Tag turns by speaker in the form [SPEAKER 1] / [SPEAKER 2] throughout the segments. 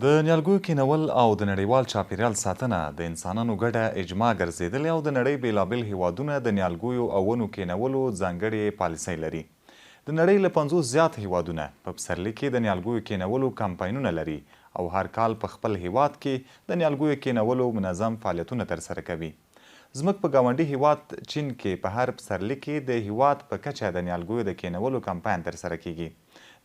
[SPEAKER 1] د نیالګیو کینول او د نړیوال چاپیریال ساتنه د انسانانو ګډه اجماع ګرځېدلې او د نړۍ بیلابیل هیوادونه د نیالګیو او ونو کینولو ځانګړې پالیسۍ لري. د نړۍ له 50 زیات هیوادونه په پسرلي کې د نیالګیو کینولو کمپاینونه لري او هر کال په خپل هیواد کې د نیالګیو کینولو منظم فعالیتونه ترسره کوي. زموږ په ګاونډي هیواد چین کې په هر پسرلي کې د هیواد په کچه د نیالګیو د کینولو کمپاین ترسره کیږي.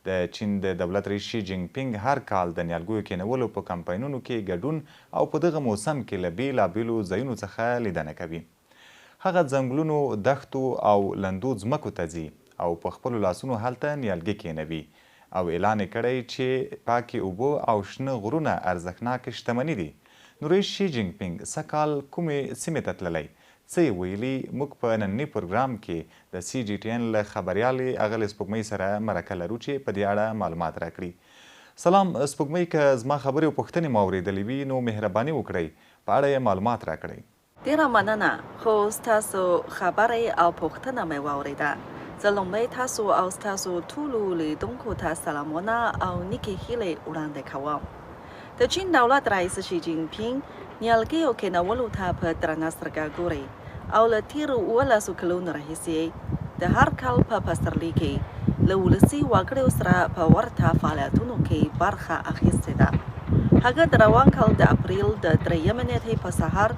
[SPEAKER 1] د چین د دولت رئیس شي جینګ پینګ هر کال د نیالګیو کینولو په کمپاینونو کې ګډون او په دغه موسم کې له بیلابیلو ځایونو څخه لیدنه کوي. هغه ځنګلونو، دښتو او لندو ځمکو ته ځي او په خپلو لاسونو هلته نیالګي کینوي او اعلان یې کړی چې پاکې اوبه او شنه غرونه ارزښتناکې شتمني دي. نو رئیس شي جینګ پینګ سږ کال کومې سیمې ته تللی، څه یې ویلي، موږ په ننني پروګرام کې د CGTN له خبریالې اغلې سپوږمۍ سره مرکه لرو چې په دې اړه معلومات راکړي. سلام سپوږمۍ، که زما خبرې او پوښتنې مو اورېدلې وي نو مهرباني وکړئ په اړه یې معلومات راکړئ.
[SPEAKER 2] ډېره مننه، خو ستاسو خبرې او پوښتنه مې واورېده. زه لومړی تاسو او ستاسو ټولو لیدونکو ته سلامونه او نیکې هیلې وړاندې کوم. د چین دولت رئیس شي جینګ پینګ نیالګیو کینولو ته په درنه سترګه ګوري او له تېرو 11 کلونو راهیسې د هر کال په پسرلي کې له ولسي وګړو سره په ورته فعالیتونو کې برخه اخیستې ده. هغه د روان کال د اپریل د 3 نیټې په سهار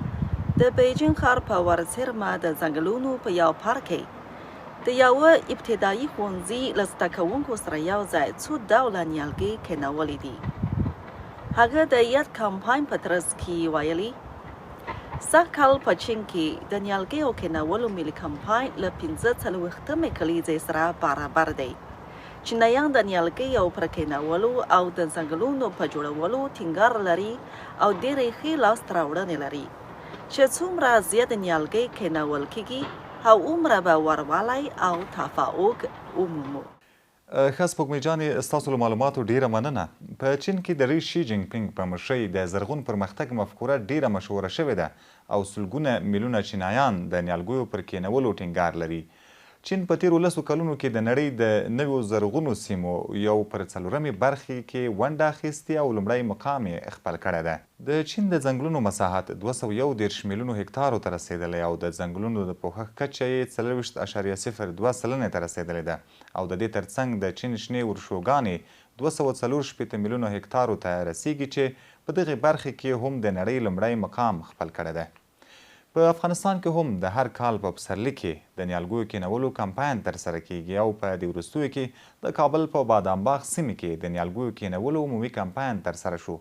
[SPEAKER 2] د بیجینګ ښار په ورڅیرمه د ځنګلونو په یو پارک کې د یوه ابتدایي ښوونځي له زده کوونکو سره یو ځای څو ډوله نیالګي کینولي دي. هغه د یاد کمپاین په ترڅ کې ویلي، سږ کال په چین کې د نیالګیو کینولو ملي کمپاین له 45مې کلیزې سره برابر دی. چینایان د نیالګیو پر کینولو او د ځنګلونو په جوړولو ټینګار لري او ډېرې ښې لاسته راوړنې لري چې څومره زیات نیالګي کینول کیږي هغومره به وروالی او تفاوق ومومو.
[SPEAKER 1] ښه سپوږمۍ جانې، ستاسو له معلوماتو ډیره مننه. په چین کې د رئیس شي جینګ پینګ په مشرۍ د زرغون پرمختګ مفکوره ډیره مشهوره شوې ده او سلګونه میلیونه چینایان د نیالګیو پر کینولو ټینګار لري. چین په تیرو 10 کلونو کې د نړۍ د نویو زرغونو سیمو یو پر 4مې برخې کې ونډه اخیستې او لومړی مقام یې خپل کړی ده. د چین د ځنګلونو مساحت 211 میلیونو هکتارو ته رسېدلی او د ځنګلونو د پوښښ کچه یې 40.02 سلنې ته رسېدلې ده او د دې ترڅنګ د چین شنې ورشوګانې 244 میلیونو هکتارو ته رسیږي چې په دغې برخې کې هم د نړۍ لومړی مقام خپل کړی ده. په افغانستان کې هم د هر کال په پسرلي کې د نیالګیو کینولو کمپاین ترسره کیږي او په دې وروستیو کې د کابل په بادام باغ سیمې کې د نیالګیو کینولو عمومي کمپاین ترسره شو.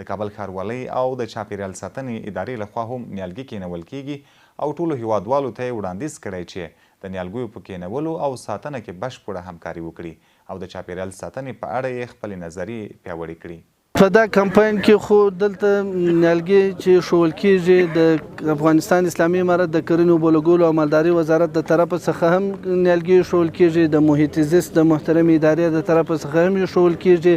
[SPEAKER 1] د کابل ښاروالۍ او د چاپیریال ساتنې ادارې لخوا هم نیالګي کینول کیږي او ټولو هیوادوالو ته یې وړاندیز کړی چې د نیالګیو په کینولو او ساتنه کې بشپړه همکاري وکړي او د چاپیریال ساتنې په اړه یې خپلې نظریې پیاوړې کړي.
[SPEAKER 3] په دا کمپاین کې خو دلته نیالګي چې شول کېږي د افغانستان اسلامي امارت د کرنې اوبو لګولو او مالدارۍ وزارت د طرفه څخه هم نیالګي شول کېږي، د محیط زیست د محترمې ادارې د طرفه څخه هم شول کېږي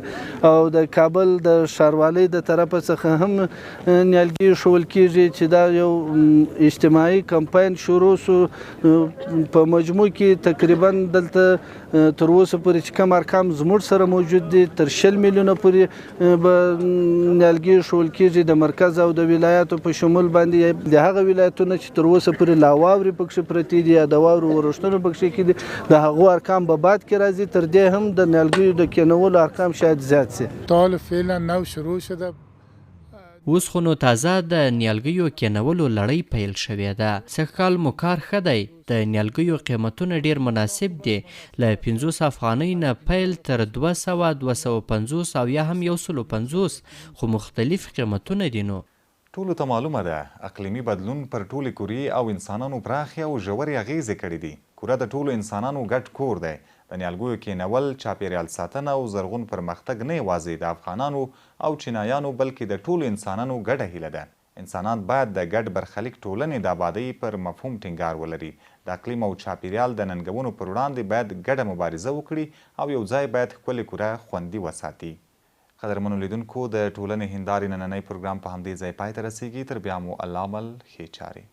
[SPEAKER 3] او د کابل د ښاروالۍ د طرفه څخه هم نیالګي شول کېږي چې دا یو اجتماعي کمپاین شروع شو. په مجموع کې تقریبا دلته تر اوسه پورې چې کم ارقام زموږ سره موجود دي تر 60 میلیونه پورې نیالګي شول کېږي د مرکز او د ولایاتو په شمول باندې. د هغه ولایتونه چې تر اوسه پورې لا واورې پکښې پرتې دي یا د واورو ورښتونه پکښې کې دي د هغو ارقام به بعد کې راځي. تر دې هم د نیالګیو د کینولو ارقام شاید زیات سي.
[SPEAKER 4] تا فعلا نو شروع شده.
[SPEAKER 5] اوس خو نو تازه د نیالګیو کینولو لړۍ پیل شوې ده. سږ کال مو کار ښه دی. د نیالګیو قیمتونه ډیر مناسب دي، له 50 افغانۍ نه پیل تر 200، 250 او یا هم 150، خو مختلف قیمتونه دي. نو
[SPEAKER 1] ټولو ته معلومه ده اقلیمي بدلون پر ټولې کورې او انسانانو پراخې او ژورې اغیزې کړي دي. کوره د ټولو انسانانو ګډ کور دی. د نیالګیو کینول، چاپیریال ساتنه او زرغون پرمختګ نه یوازې د افغانانو او چینایانو بلکې د ټولو انسانانو ګډه هیله ده. انسانان باید د ګډ برخلیک ټولنې د آبادۍ پر مفهوم ټینګار ولري. د اقلیم او چاپیریال د ننګونو پر وړاندې باید ګډه مبارزه وکړي او یو ځای باید ښکلې کوره خوندي وساتي. قدرمنو لیدونکو، د ټولنې هندارې نننی پروګرام په همدې ځای پای ته رسیږي. تر بیا مو الله مل ښې چارې.